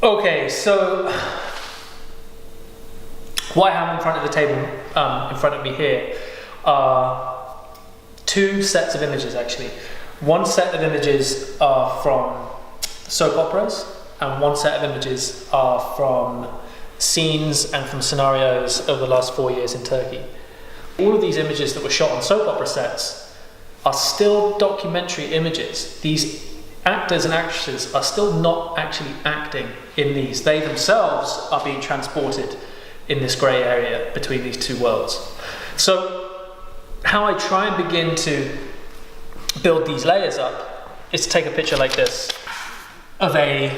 Okay, so what I have in front of the table, in front of me here, are two sets of images actually. One set of images are from soap operas, and one set of images are from scenes and from scenarios over the last 4 years in Turkey. All of these images that were shot on soap opera sets are still documentary images. These actors and actresses are still not actually acting in these. They themselves are being transported in this grey area between these two worlds. So how I try and begin to build these layers up is to take a picture like this of a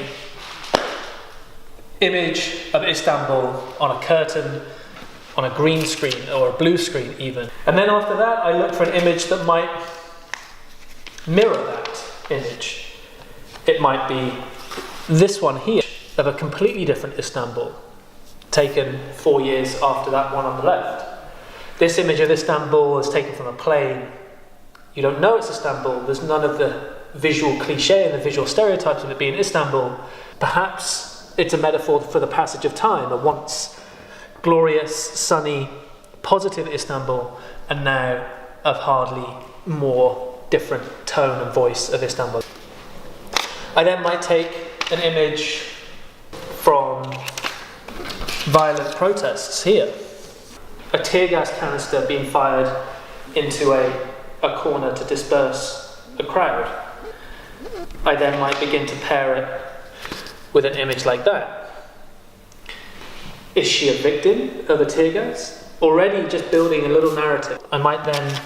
image of Istanbul on a curtain, on a green screen or a blue screen even. And then after that I look for an image that might mirror that image. It might be this one here of a completely different Istanbul, taken 4 years after that one on the left. This image of Istanbul is taken from a plane. You don't know it's Istanbul. There's none of the visual cliche and the visual stereotypes of it being Istanbul. Perhaps it's a metaphor for the passage of time, a once glorious, sunny, positive Istanbul, and now of hardly more different tone and voice of Istanbul. I then might take an image from violent protests here. A tear gas canister being fired into a corner to disperse a crowd. I then might begin to pair it with an image like that. Is she a victim of a tear gas? Already just building a little narrative. I might then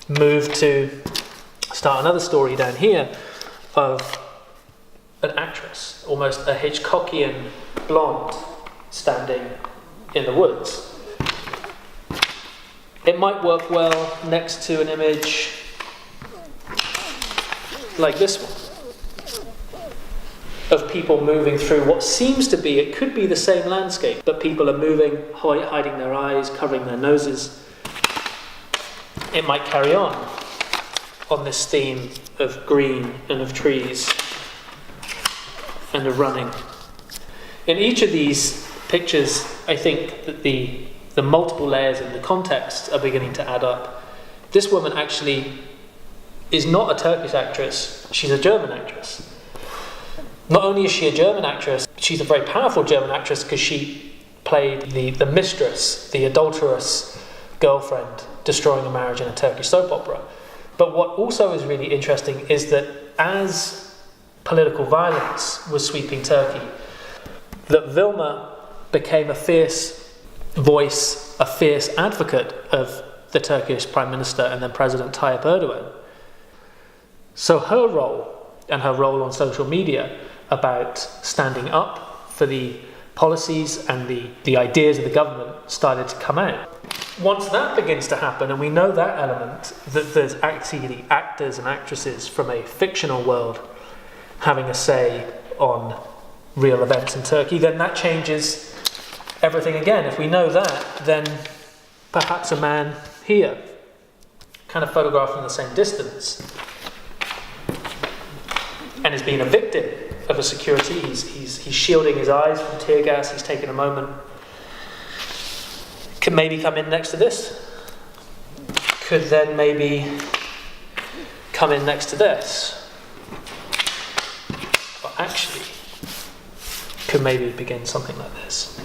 move to start another story down here of an actress, almost a Hitchcockian blonde, standing in the woods. It might work well next to an image like this one, of people moving through what seems to be, it could be the same landscape, but people are moving, hiding their eyes, covering their noses. It might carry on this theme of green and of trees and of running. In each of these pictures, I think that the multiple layers and the context are beginning to add up. This woman actually is not a Turkish actress, she's a German actress. Not only is she a German actress, she's a very powerful German actress because she played the mistress, the adulterous girlfriend, destroying a marriage in a Turkish soap opera. But what also is really interesting is that as political violence was sweeping Turkey, that Vilma became a fierce voice, a fierce advocate of the Turkish Prime Minister and then President Tayyip Erdogan. So her role, and her role on social media about standing up for the policies and the ideas of the government started to come out. Once that begins to happen, and we know that element, that there's actually actors and actresses from a fictional world having a say on real events in Turkey, then that changes everything again. If we know that, then perhaps a man here, kind of photographed from the same distance, and is being a victim of a security, he's shielding his eyes from tear gas, he's taking a moment, could maybe come in next to this, could then maybe come in next to this, or actually could maybe begin something like this.